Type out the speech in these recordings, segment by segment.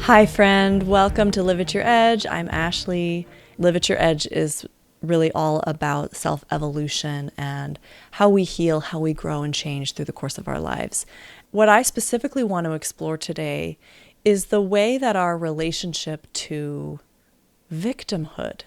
Hi, friend. Welcome to Live at Your Edge. I'm Ashley. Live at Your Edge is really all about self-evolution and how we heal, how we grow and change through the course of our lives. What I specifically want to explore today is the way that our relationship to victimhood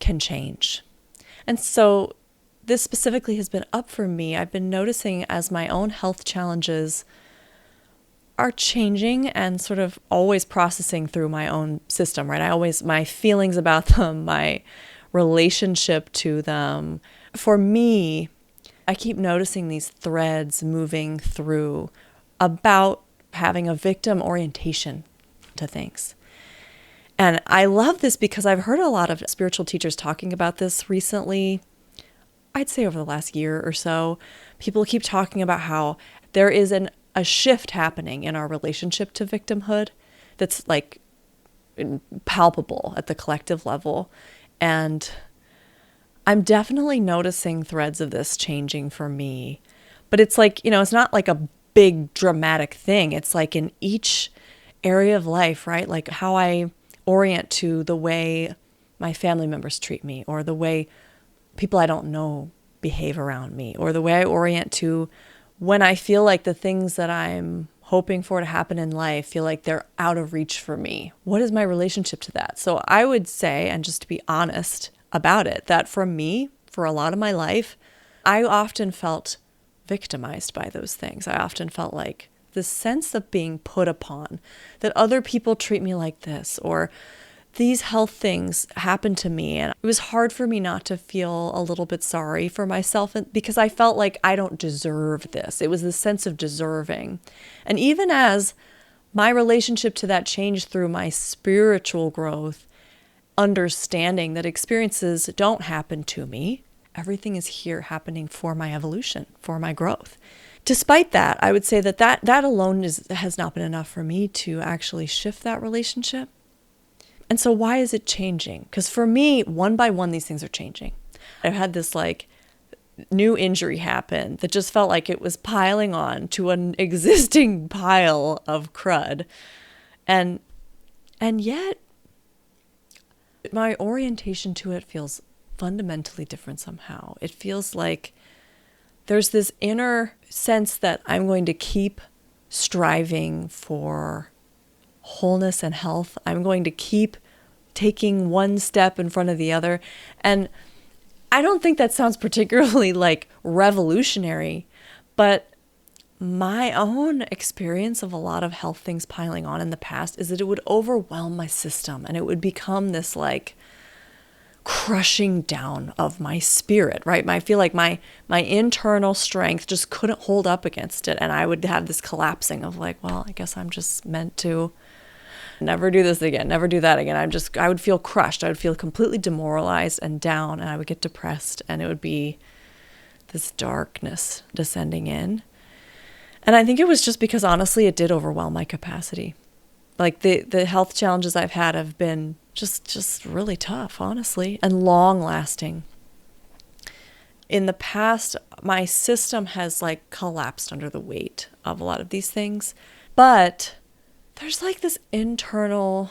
can change. And so this specifically has been up for me. I've been noticing as my own health challenges are changing and sort of always processing through my own system, right? My feelings about them, my relationship to them. For me, I keep noticing these threads moving through about having a victim orientation to things. And I love this because I've heard a lot of spiritual teachers talking about this recently. I'd say over the last year or so, people keep talking about how there is a shift happening in our relationship to victimhood that's like palpable at the collective level. And I'm definitely noticing threads of this changing for me. But it's like, it's not like a big dramatic thing. It's like in each area of life, right? Like how I orient to the way my family members treat me, or the way people I don't know behave around me, or the way I orient to when I feel like the things that I'm hoping for to happen in life feel like they're out of reach for me. What is my relationship to that? So I would say, and just to be honest about it, that for me, for a lot of my life, I often felt victimized by those things. I often felt like this sense of being put upon, that other people treat me like this, or these health things happen to me. And it was hard for me not to feel a little bit sorry for myself because I felt like I don't deserve this. It was this sense of deserving. And even as my relationship to that changed through my spiritual growth, understanding that experiences don't happen to me, everything is here happening for my evolution, for my growth. Despite that, I would say that alone has not been enough for me to actually shift that relationship. And so why is it changing? Because for me, one by one, these things are changing. I've had this like new injury happen that just felt like it was piling on to an existing pile of crud. And yet my orientation to it feels fundamentally different somehow. It feels like there's this inner sense that I'm going to keep striving for wholeness and health. I'm going to keep taking one step in front of the other. And I don't think that sounds particularly like revolutionary, but my own experience of a lot of health things piling on in the past is that it would overwhelm my system and it would become this like crushing down of my spirit, right? I feel like my internal strength just couldn't hold up against it. And I would have this collapsing of like, well, I guess I'm just meant to never do this again, never do that again. I would feel crushed. I would feel completely demoralized and down, and I would get depressed, and it would be this darkness descending in. And I think it was just because honestly, it did overwhelm my capacity. Like the health challenges I've had have been just really tough, honestly, and long lasting. In the past, my system has like collapsed under the weight of a lot of these things, but there's like this internal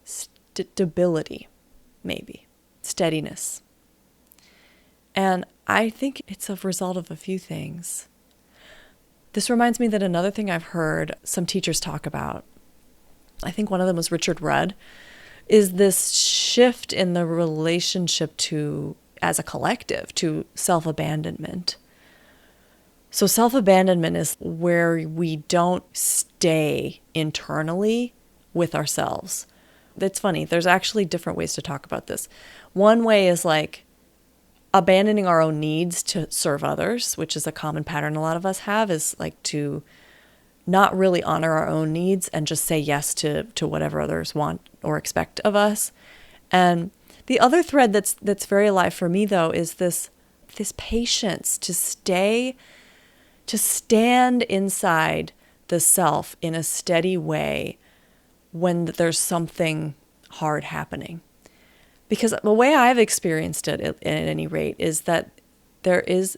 stability, maybe steadiness. And I think it's a result of a few things. This reminds me that another thing I've heard some teachers talk about, I think one of them was Richard Rudd, is this shift in the relationship to, as a collective, to self-abandonment. So self-abandonment is where we don't stay internally with ourselves. It's funny, there's actually different ways to talk about this. One way is like abandoning our own needs to serve others, which is a common pattern a lot of us have, is like to not really honor our own needs and just say yes to whatever others want or expect of us. And the other thread that's very alive for me, though, is this patience to stand inside the self in a steady way when there's something hard happening. Because the way I've experienced it, at any rate, is that there is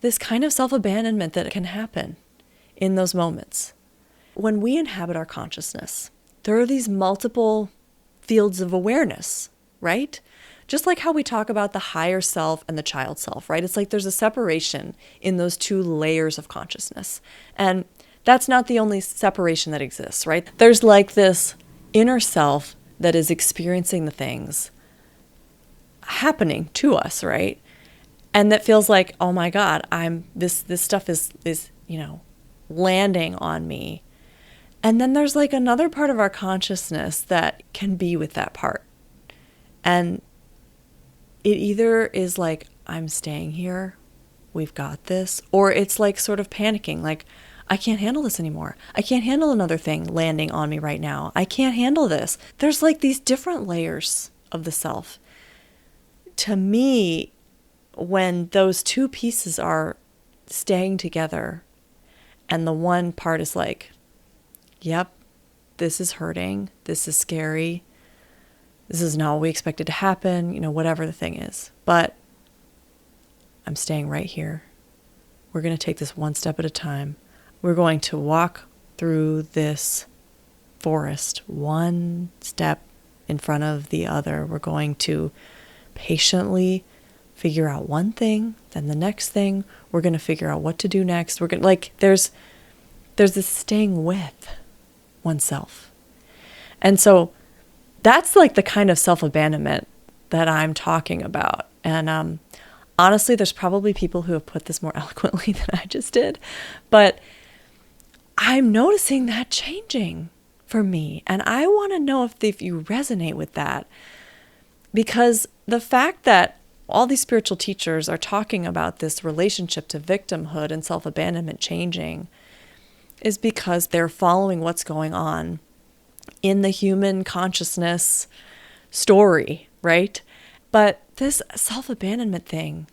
this kind of self-abandonment that can happen in those moments. When we inhabit our consciousness, there are these multiple fields of awareness, right? Just like how we talk about the higher self and the child self, right? It's like there's a separation in those two layers of consciousness. And that's not the only separation that exists, right? There's like this inner self that is experiencing the things happening to us, right? And that feels like, oh my God, this stuff is landing on me. And then there's like another part of our consciousness that can be with that part. And it either is like, I'm staying here, we've got this, or it's like sort of panicking, like, I can't handle this anymore. I can't handle another thing landing on me right now. I can't handle this. There's like these different layers of the self. To me, when those two pieces are staying together and the one part is like, yep, this is hurting, this is scary, this is not what we expected to happen, whatever the thing is. But I'm staying right here. We're going to take this one step at a time. We're going to walk through this forest one step in front of the other. We're going to patiently figure out one thing, then the next thing. We're going to figure out what to do next. We're going to, there's this staying with oneself. And so that's like the kind of self-abandonment that I'm talking about. And honestly, there's probably people who have put this more eloquently than I just did. But I'm noticing that changing for me. And I want to know if you resonate with that. Because the fact that all these spiritual teachers are talking about this relationship to victimhood and self-abandonment changing is because they're following what's going on in the human consciousness story, right? But this self-abandonment thing,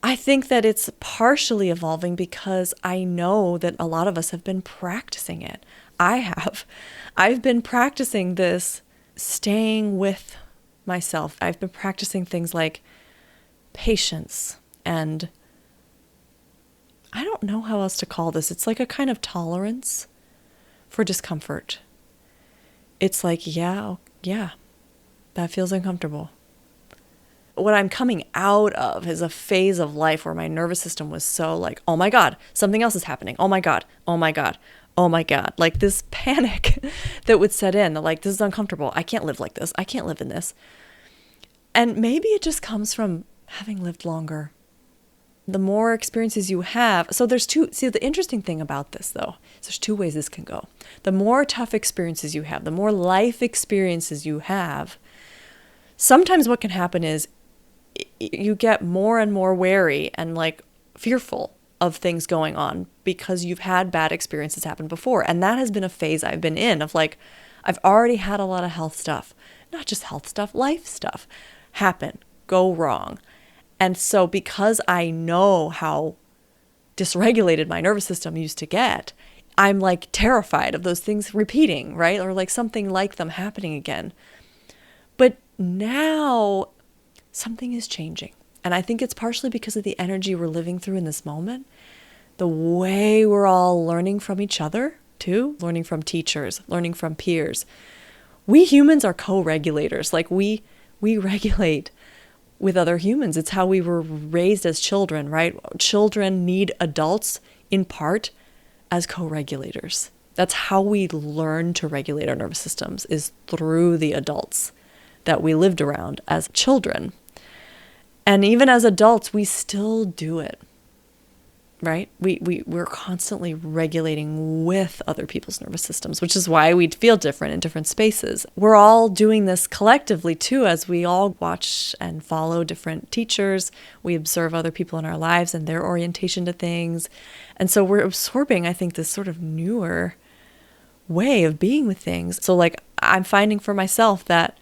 I think that it's partially evolving because I know that a lot of us have been practicing it. I have. I've been practicing this staying with myself. I've been practicing things like patience and I don't know how else to call this. It's like a kind of tolerance for discomfort. It's like, yeah, that feels uncomfortable. What I'm coming out of is a phase of life where my nervous system was so like, oh my God, something else is happening. Oh my God, oh my God, oh my God. Like this panic that would set in, like, this is uncomfortable. I can't live like this. I can't live in this. And maybe it just comes from having lived longer. The more experiences you have. So there's the interesting thing about this though, is there's two ways this can go. The more tough experiences you have, the more life experiences you have, sometimes what can happen is you get more and more wary and like fearful of things going on because you've had bad experiences happen before. And that has been a phase I've been in of like, I've already had a lot of health stuff, not just health stuff, life stuff happen, go wrong. And so because I know how dysregulated my nervous system used to get, I'm like terrified of those things repeating, right? Or like something like them happening again. But now something is changing. And I think it's partially because of the energy we're living through in this moment. The way we're all learning from each other too, learning from teachers, learning from peers. We humans are co-regulators. Like we regulate with other humans. It's how we were raised as children, right? Children need adults in part as co-regulators. That's how we learn to regulate our nervous systems, is through the adults that we lived around as children. And even as adults, we still do it, right? We're constantly regulating with other people's nervous systems, which is why we feel different in different spaces. We're all doing this collectively too, as we all watch and follow different teachers. We observe other people in our lives and their orientation to things. And so we're absorbing, I think, this sort of newer way of being with things. So like I'm finding for myself that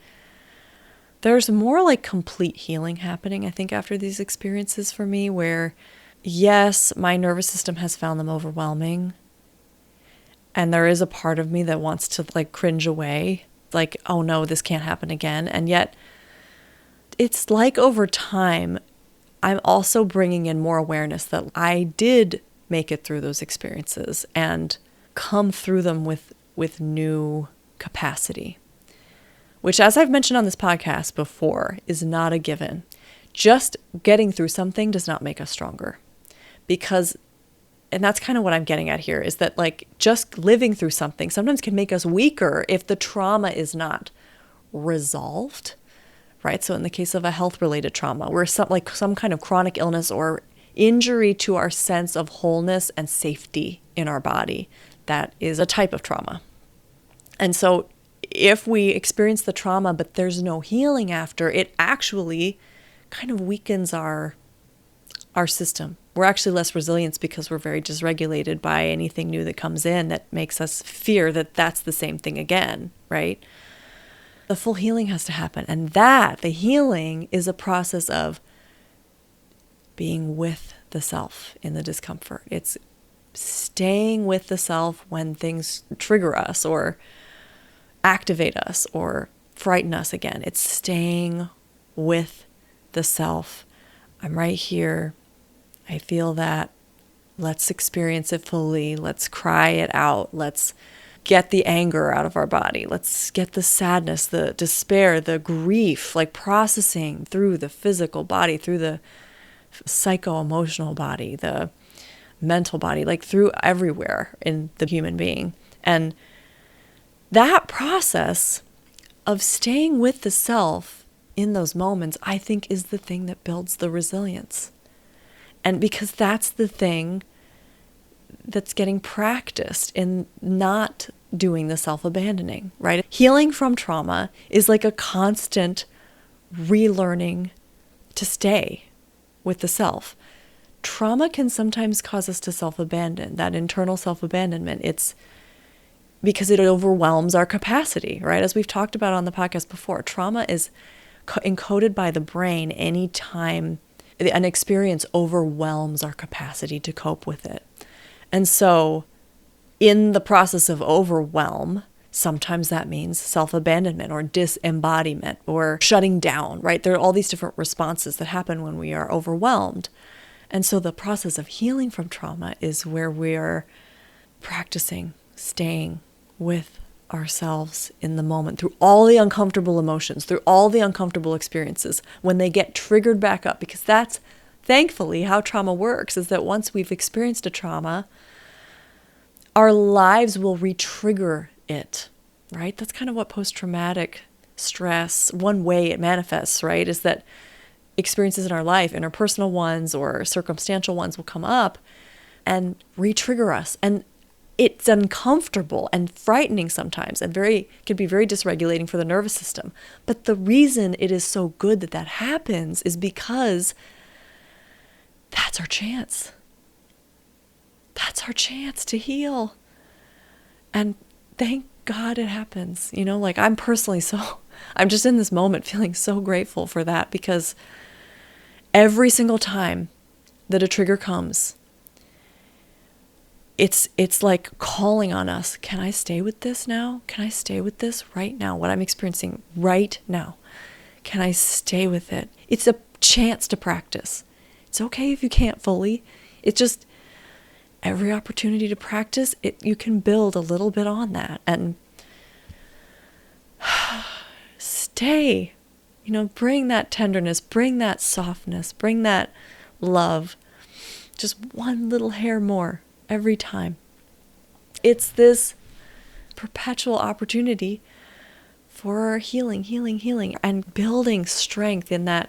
there's more like complete healing happening, I think, after these experiences for me, where yes, my nervous system has found them overwhelming. And there is a part of me that wants to like cringe away, like, oh no, this can't happen again. And yet it's like over time, I'm also bringing in more awareness that I did make it through those experiences. And come through them with new capacity, which, as I've mentioned on this podcast before, is not a given. Just getting through something does not make us stronger, because, and that's kind of what I'm getting at here, is that like just living through something sometimes can make us weaker if the trauma is not resolved, right? So in the case of a health-related trauma, where some kind of chronic illness or injury to our sense of wholeness and safety in our body, that is a type of trauma. And so if we experience the trauma, but there's no healing after, it actually kind of weakens our system. We're actually less resilient because we're very dysregulated by anything new that comes in that makes us fear that that's the same thing again, right? The full healing has to happen. And the healing is a process of being with the self in the discomfort. It's staying with the self when things trigger us or activate us or frighten us again. It's staying with the self. I'm right here. I feel that. Let's experience it fully. Let's cry it out. Let's get the anger out of our body. Let's get the sadness, the despair, the grief, like processing through the physical body, through the psycho-emotional body, the mental body, like through everywhere in the human being. And that process of staying with the self in those moments, I think, is the thing that builds the resilience. And because that's the thing that's getting practiced in not doing the self-abandoning, right? Healing from trauma is like a constant relearning to stay with the self. Trauma can sometimes cause us to self-abandon, that internal self-abandonment. It's because it overwhelms our capacity, right? As we've talked about on the podcast before, trauma is encoded by the brain anytime an experience overwhelms our capacity to cope with it. And so in the process of overwhelm, sometimes that means self-abandonment or disembodiment or shutting down, right? There are all these different responses that happen when we are overwhelmed. And so the process of healing from trauma is where we are practicing staying with ourselves in the moment through all the uncomfortable emotions, through all the uncomfortable experiences, when they get triggered back up, because that's thankfully how trauma works, is that once we've experienced a trauma, our lives will re-trigger it, right? That's kind of what post-traumatic stress, one way it manifests, right, is that experiences in our life, interpersonal ones or circumstantial ones, will come up and re-trigger us. And it's uncomfortable and frightening sometimes and can be very dysregulating for the nervous system. But the reason it is so good that happens is because that's our chance. That's our chance to heal. And thank God it happens. Like I'm just in this moment feeling so grateful for that, because every single time that a trigger comes, it's like calling on us. Can I stay with this now? Can I stay with this right now? What I'm experiencing right now. Can I stay with it? It's a chance to practice. It's okay if you can't fully. It's just every opportunity to practice it. You can build a little bit on that and stay. Bring that tenderness, bring that softness, bring that love. Just one little hair more every time. It's this perpetual opportunity for healing, and building strength in that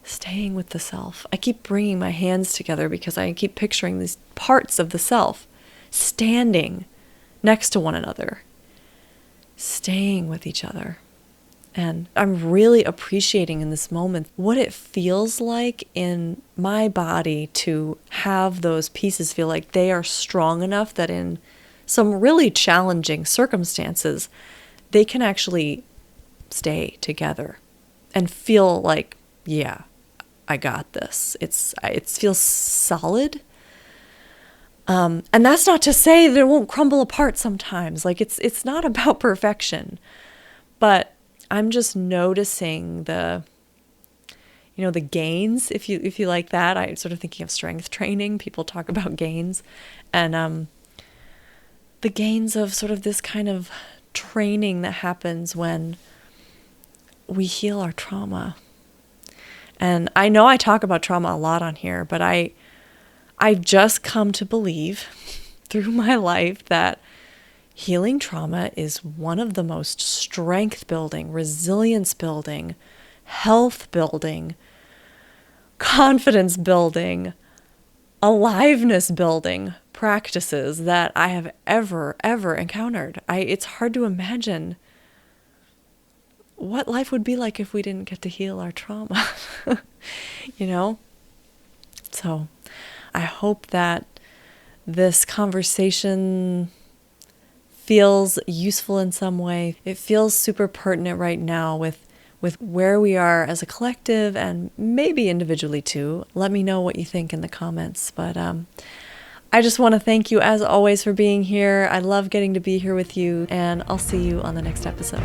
staying with the self. I keep bringing my hands together because I keep picturing these parts of the self standing next to one another, staying with each other. And I'm really appreciating in this moment what it feels like in my body to have those pieces feel like they are strong enough that in some really challenging circumstances, they can actually stay together and feel like, yeah, I got this. It feels solid. And that's not to say that it won't crumble apart sometimes. Like it's not about perfection, but I'm just noticing the gains, if you like that. I'm sort of thinking of strength training. People talk about gains, and the gains of sort of this kind of training that happens when we heal our trauma. And I know I talk about trauma a lot on here, but I've just come to believe through my life that healing trauma is one of the most strength building, resilience building, health building, confidence building, aliveness building practices that I have ever encountered. It's hard to imagine what life would be like if we didn't get to heal our trauma, you know? So I hope that this conversation feels useful in some way. It feels super pertinent right now with where we are as a collective and maybe individually too. Let me know what you think in the comments. But I just want to thank you as always for being here. I love getting to be here with you, and I'll see you on the next episode.